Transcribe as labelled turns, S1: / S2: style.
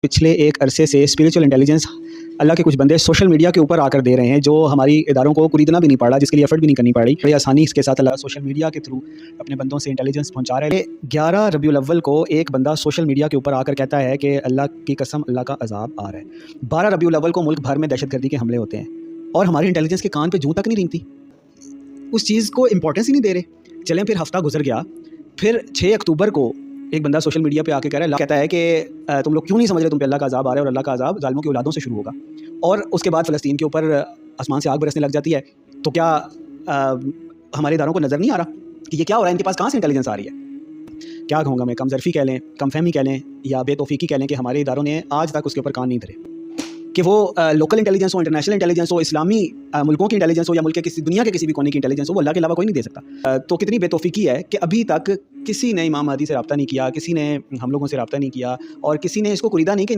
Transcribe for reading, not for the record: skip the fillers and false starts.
S1: پچھلے ایک عرصے سے اسپریچول انٹیلیجنس اللہ کے کچھ بندے سوشل میڈیا کے اوپر آ کر دے رہے ہیں، جو ہماری اداروں کو خریدنا بھی نہیں پڑا، جس کے لیے ایفرٹ بھی نہیں کرنی پڑی، بڑی آسانی اس کے ساتھ اللہ سوشل میڈیا کے تھرو اپنے بندوں سے انٹیلیجنس پہنچا رہے ہیں۔ 11 ربیع الاول کو ایک بندہ سوشل میڈیا کے اوپر آ کر کہتا ہے کہ اللہ کی قسم اللہ کا عذاب آ رہا ہے۔ 12 ربیع الاول کو ملک بھر میں دہشت گردی کے حملے ہوتے ہیں اور ہماری انٹیلیجنس کے کان پہ جوں تک نہیں رینگتی، اس چیز کو امپورٹنس ہی نہیں دے رہے۔ چلیں پھر ہفتہ گزر گیا، پھر 6 اکتوبر کو ایک بندہ سوشل میڈیا پہ آ کے کہہ رہا ہے، اللہ کہتا ہے کہ تم لوگ کیوں نہیں سمجھ رہے تم پہ اللہ کا عذاب آ رہا ہے، اور اللہ کا عذاب ظالموں کی اولادوں سے شروع ہوگا۔ اور اس کے بعد فلسطین کے اوپر آسمان سے آگ برسنے لگ جاتی ہے۔ تو کیا ہمارے اداروں کو نظر نہیں آ رہا کہ یہ کیا ہو رہا ہے؟ ان کے پاس کہاں سے انٹیلیجنس آ رہی ہے؟ کیا کہوں گا میں، کم ظرفی کہہ لیں، کم فہمی کہہ لیں، یا بے توفیقی کہہ لیں کہ ہمارے اداروں نے آج تک اس کے اوپر کان نہیں دھرے کہ وہ لوکل انٹیلیجنس ہو، انٹرنیشنل انٹیلیجنس ہو، اسلامی ملکوں کی انٹیلیجنس ہو، یا ملک کے کسی دنیا کے کسی بھی کونے کی انٹیلیجنس ہو، وہ اللہ کے علاوہ کوئی نہیں دے سکتا۔ تو کتنی بے توفیقی ہے کہ ابھی تک کسی نے امام مہدی سے رابطہ نہیں کیا، کسی نے ہم لوگوں سے رابطہ نہیں کیا، اور کسی نے اس کو خریدا نہیں کہ